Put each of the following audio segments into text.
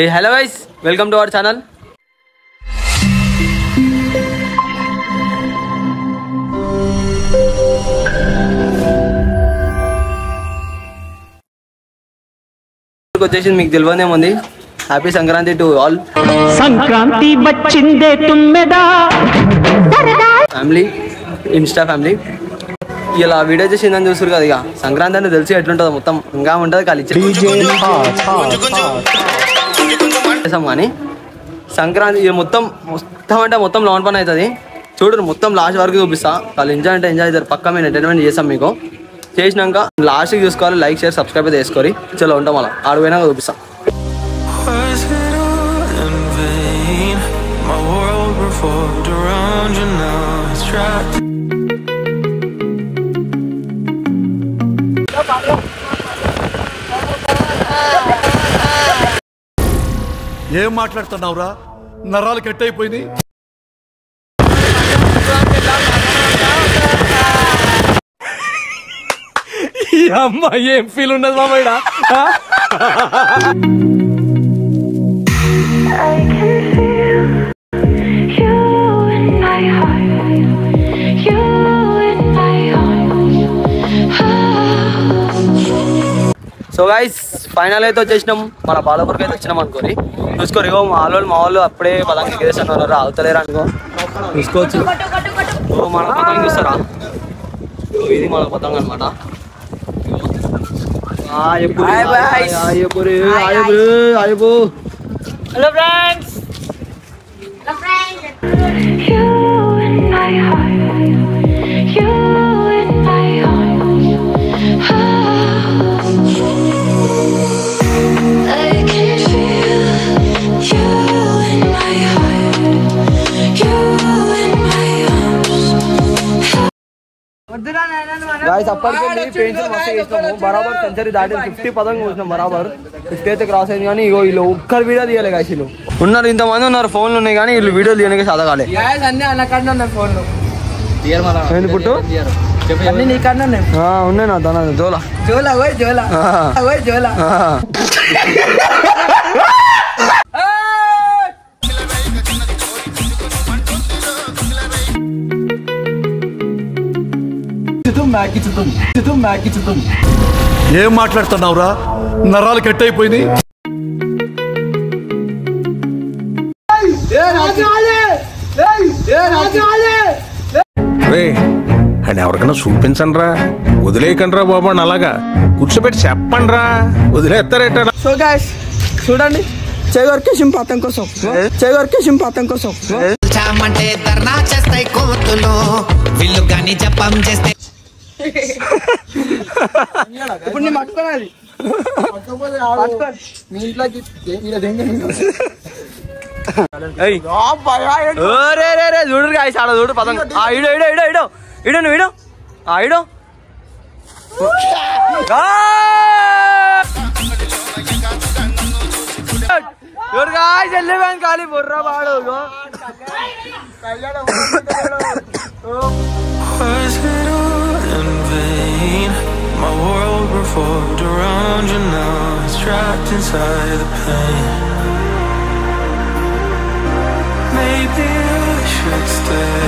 Hey, hello guys, welcome to our channel. వచ్చేసి మీకు తెలియదేముంది. Happy Sankranti to all. Sankranti వచ్చిందే తుమ్మెదా ఫ్యామిలీ, ఇన్స్టా ఫ్యామిలీ. ఇలా వీడియో చేసిందని చూస్తారు కదా. ఇక సంక్రాంతి అంటే తెలిసి ఎట్లుంటుందో మొత్తం ఇంకా ఉంటుంది. కలిసి చేసాం కానీ సంక్రాంతి ఇది మొత్తం అంటే మొత్తం లోన్ పని అవుతుంది. చూడరు మొత్తం లాస్ట్ వరకు చూపిస్తా. వాళ్ళు ఎంజాయ్ అంటే ఎంజాయ్ చేస్తారు. పక్కా మేము ఎంటర్టైన్మెంట్ చేస్తాం. మీకు చేసినాక లాస్ట్కి చూసుకోవాలి. లైక్ షేర్ సబ్స్క్రైబ్ అయితే వేసుకోవాలి. చలో ఉంటాం. అలా ఆడిపోయినాక చూపిస్తాం. ఏం మాట్లాడుతున్నావురా? నరాలు కట్ అయిపోయింది. ఈ అమ్మ ఏం ఫీల్ ఉన్నది మామయ్య. సో గైస్ ఫైనల్ అయితే వచ్చేసినాం. మన బాలపూర్కి అయితే వచ్చినాం అనుకోని చూసుకోరు. ఇగో మా వాళ్ళు అప్పుడే పదంగా ఎగేసాను అన్నారు. అవుతలేరు అనుకో చూసుకోవచ్చు. మన పతంగా చూస్తారా? ఇది మన పతంగా అనమాట. Hello friends. అప్పటికే పెన్సిల్ మస్తు చేసినాము. బరాబర్ సెంచరీ దాటి 50 పదంగా చూసినాం. బరాబర్ 50 అయితే క్రాస్ అయింది. కానీ ఇగో వీళ్ళు ఒక్కరు వీడియో తీయలే. గాయస్ వీళ్ళు ఉన్నారు, ఇంతమంది ఉన్నారు. ఫోన్లు ఉన్నాయి కానీ వీళ్ళు వీడియో తీయడానికి చదవాలి. పుట్టు ఉన్నాయి నా తన జోలా ఏం మాట్లాడుతున్నావురా? నరాలు కట్ అయిపోయింది. అని ఎవరికైనా చూపించండి రా, వదిలేయకండి రా బాబు అని అలాగా కూర్చోబెట్టి చెప్పండి రా, వదిలేస్తారేట. సో గైస్ చూడండి, పాతం కోసం చామంటే ధర్నా చేస్తాయి కోతులు, వీళ్ళు కానీ జపం చేస్తే. ఇప్పుడు నేను పట్టుకోవాలి. మీ ఇంట్లోకి చూడు గాయస్ ఆడ చూడు పతంగ. ఇడో ఇడో ఇడో ఇడో ఇడో నువ్వు ఇడో ఇడో చూడు గాయస్ వెళ్ళిపోయాను. ఖాళీ బుర్ర పాడు. My world revolved around you, now it's trapped inside the pain. Maybe I should stay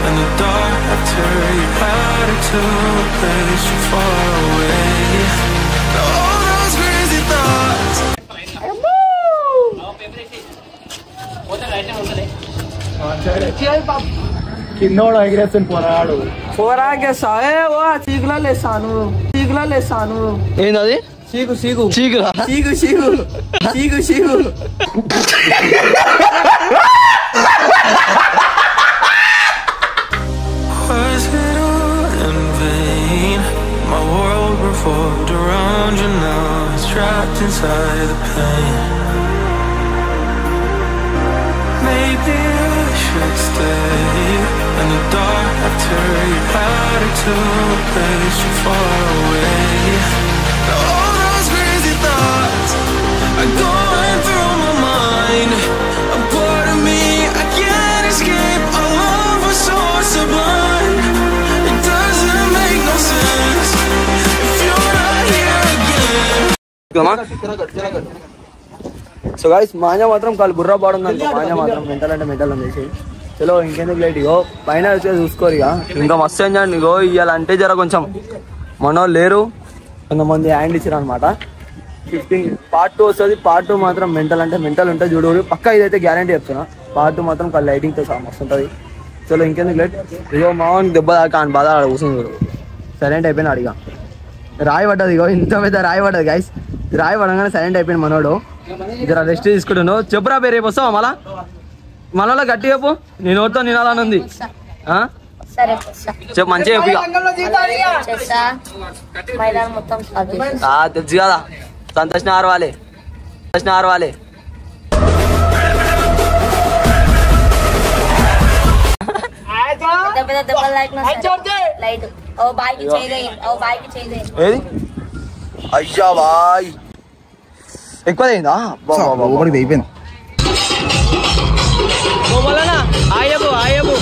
in the dark after you had it to a place too far away. All those crazy thoughts. కిన్నోడు ఎగిరేస్తాను పోరాడు. ఏంది చీకు చీకు చీకులా చీకు చీకు చీకు చీకు Was it all in vain? My world revolved around you, now it's trapped inside the pain. Maybe I should stay in the dark after you had it to a place too far away. All those crazy thoughts are going through my mind. A part of me I can't escape. Our love was so sublime. It doesn't make no sense if you're not here again. So so guys manja మాత్రం కాలు బుర్రా పాడుంది మాంజా మాత్రం mental అంటే mental అనేసి చలో ఇంకెందుకు late ఇగో పైన వచ్చే చూసుకోరు ఇక ఇంకా మస్తు ఎంజాయ్ ఇగో ఇవాళ అంటే జర కొంచెం మనోళ్ళు లేరు కొంతమంది హ్యాండ్ ఇచ్చారు అనమాట 15 పార్ట్ 2 వస్తుంది పార్ట్ 2 మాత్రం మెంటల్ అంటే మెంటల్ ఉంటుంది చూడు పక్కా ఇదైతే గ్యారంటీ చెప్తున్నా పార్ట్ 2 మాత్రం కాదు లైటింగ్తో మస్తు ఉంటుంది చలో ఇంకెందుకు లేట్ ఇగో మామూలు దెబ్బ దాకా అని బాధ కూర్చుంది చూడు సైలెంట్ అయిపోయినా అడిగా రాయి పడ్డది ఇగో ఇంత పెద్ద రాయి పడ్డది గైస్ రాయి పడగానే సైలెంట్ అయిపోయింది మనోడు ఇద్దరు రెస్ట్ తీసుకుంటున్నావు చెప్పురా పేరు రేపు వస్తావా మళ్ళా గట్టి చెప్పు నేను ఓడితో నినాలని ఉంది చెప్పు మంచిగా చెప్పు తెలుసు కదా సంతోష్ ఆరవాలి ఏది అయ్యా బాయ్ ఎక్కువ అయిందా అయిపోయింది ఆయబు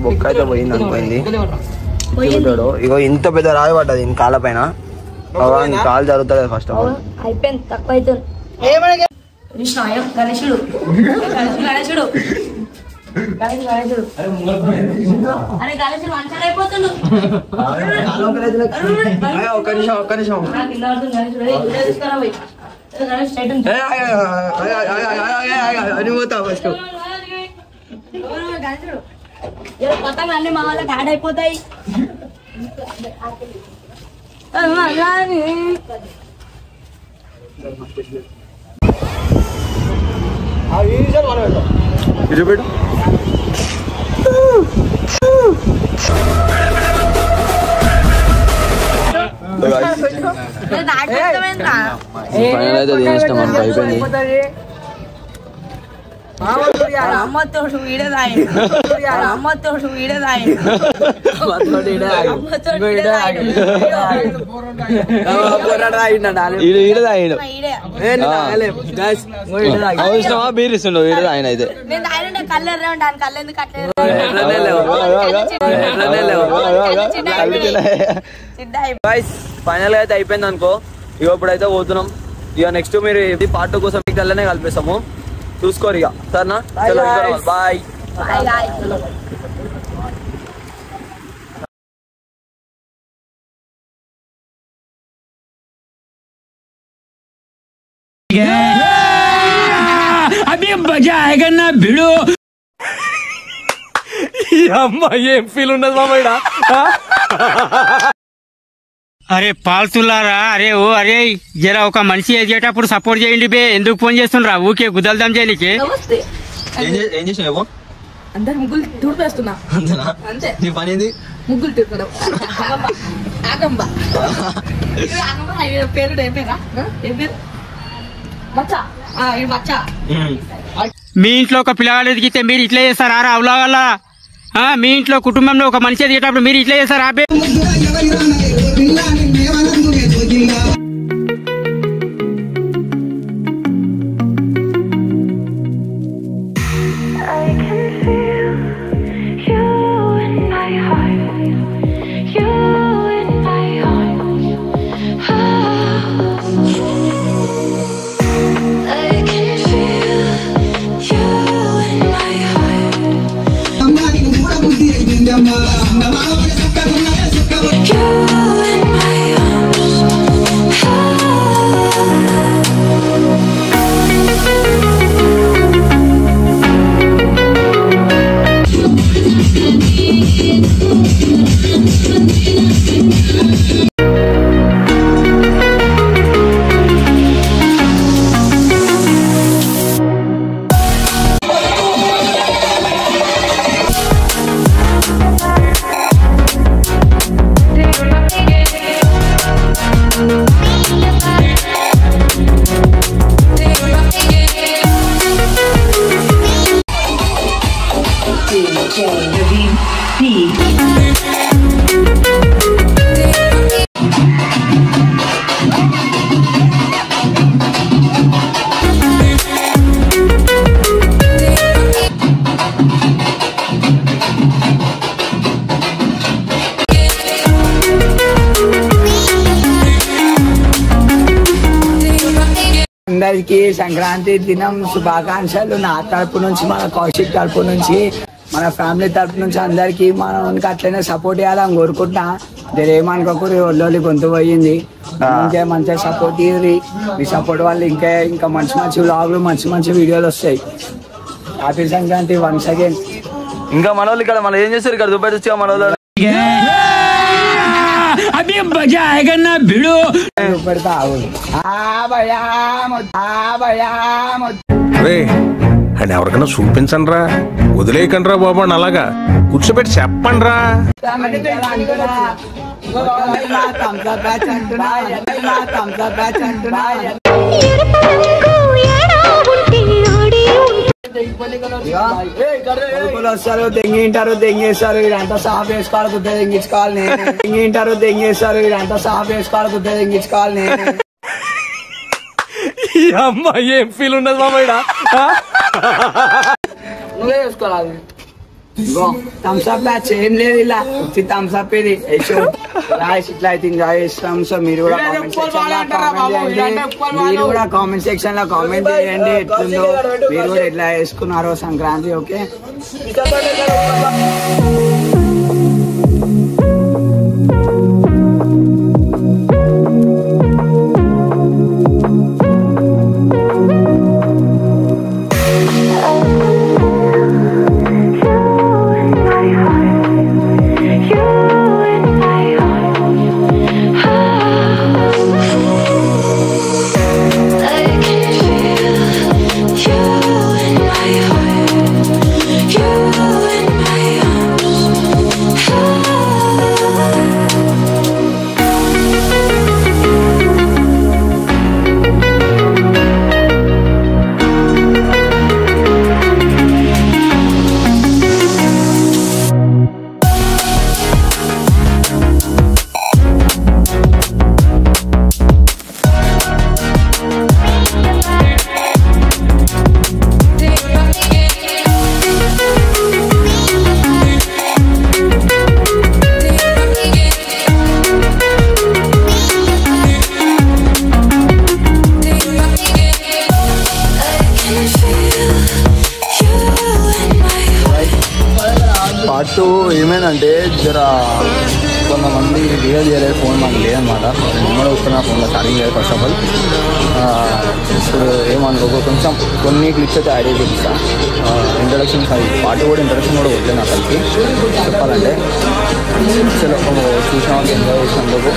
బొక్క అయితే పోయింది అనుకోయింది ఇగో ఇంత పెద్ద రాయి పడ్డది కాళ్ళ పైన కాలు జరుగుతుంది ఫస్ట్ ఆఫ్ ఆల్ అయిపోయింది తక్కువ అవుతుంది గణేశుడు అరే గణేశుడు మంచాడు అయిపోతుండు ఒక్క నిమిషం పతంగా అన్ని మా వాళ్ళకి యాడ్ అయిపోతాయి చూపెట్టు అయిపోయింది అమ్మతోడు వీడదాయి అమ్మతోడు వీడదాయి బీర్ ఇస్తుండవు వీడు ఆయన అయితే ఫైనల్ గా అయితే అయిపోయింది అనుకో ఇక ఇప్పుడైతే పోతున్నాం ఇక నెక్స్ట్ మీరు పార్ట్ 2 కోసం మీకు తెల్లనే కలిపేస్తాము చూసుకోరు ఇక సరేనా బాయ్ अभी मजा आएगा ना भिड़ो అమ్మా ఏం ఫీల్ ఉండదు మామయ్య అరే పాల్తులారా అరే ఓ అరే జరా ఒక మనిషి ఎదిగేటప్పుడు సపోర్ట్ చేయండి బే ఎందుకు ఫోన్ చేస్తుండ్రా ఊకే గుద్దల్దాం చేయనికి ఏం చేసినావు అందరు ముగ్గులు తుడిపేస్తున్నా అంతే నీ పని ఏంది ముగ్గులు తుడపడం పేరు ఏం పేరా ఏం పేరు మచ్చా మచ్చా మీ ఇంట్లో ఒక పిల్లగాడు ఎదిగితే మీరు ఇట్లా చేస్తారా రా అవలాగల్లా మీ ఇంట్లో కుటుంబంలో ఒక మనిషి ఎదిగేటప్పుడు మీరు ఇట్లా చేస్తారా బే You in my heart. అందరికి సంక్రాంతి దినం శుభాకాంక్షలు. నా తరపు నుంచి, మన కౌశిక్ తరపు నుంచి, మన ఫ్యామిలీ తరపు నుంచి అందరికి మనకి అట్లనే సపోర్ట్ చేయాలని కోరుకుంటున్నా. ఏమనుకోకూరి ఒళ్ళోళ్ళి గొంతు పోయింది, ఇంకా మంచిగా సపోర్ట్ ఇవ్వరి. మీ సపోర్ట్ వల్ల ఇంకా మంచి మంచి వ్లాగులు, మంచి మంచి వీడియోలు వస్తాయి. Happy Sankranti once again. ఇంకా మన వాళ్ళు ఇక్కడ మనం ఏం చేస్తారు ఇక్కడ చూపెట్టచ్చు మన వాళ్ళు. అని ఎవరికైనా చూపించండి రా, వదిలేయకండి రా బాబు అని అలాగా కూర్చోబెట్టి చెప్పండి రా. వస్తారు, దెంగింటారు, దెంగేస్తారు. ఇదంతా సాఫ్ వేసుకోవాలి, గుద్ద దెంగించుకోవాలి నేను. దెంగింటారు, దెంగేస్తారు. ఇదంతా సాఫ్ వేసుకోవాలి, గుద్ద దెంగించుకోవాలి నేను. అమ్మ ఏం ఫీల్ ఉండదు మామ ఇక్కడ. నువ్వే వేసుకోవాలి. థమ్స్అప్ బ్యాచ్ ఏం లేదు, ఇలా వచ్చి థమ్స్అప్ ఇది ఇట్లా అయితే ఎంజాయ్ చేస్తాం. సో మీరు కూడా కామెంట్ సెక్షన్ లో కామెంట్ చేయండి ఎట్లుందో, మీరు కూడా ఎట్లా వేసుకున్నారో సంక్రాంతి. ఓకే, పార్ట్ 2 ఏమైందంటే జర కొంతమంది రియల్ చేయలేదు, ఫోన్ మనకు లేదనమాట. నేను కూడా వస్తున్నా ఫోన్లో ఛార్జింగ్ లేదు ఫస్ట్ ఆఫ్ ఆల్. ఇప్పుడు ఏమనుకో కొంచెం కొన్ని క్లిప్స్ అయితే యాడ్ చేసి ఇస్తాను. ఇంట్రడక్షన్ పార్ట్ కూడా ఇంట్రడక్షన్ కూడా వదిలేదు నాకు కలిపి చెప్పాలంటే. చలో చూసిన వాళ్ళకి ఎంజాయ్ చేసినందుకు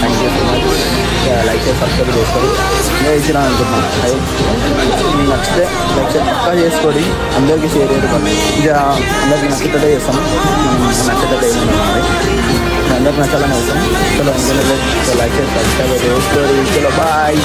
thank you so much. Like చేసి సబ్స్క్రైబ్ చేసుకోండి. ఎంజాయ్ చేసినా అనుకుంటున్నాను. మీకు నచ్చితే లైక్ చేసి పక్కా చేసుకోండి, అందరికీ షేర్ చేసుకోండి. ఇక అందరికీ నచ్చేటట్టే చేస్తాం, నచ్చేటట్టే ఏమన్నా అందరికి నచ్చాలని వస్తాం. చలో లైక్ చేసి సబ్స్క్రైబ్ చేసుకోండి. చలో బాయ్.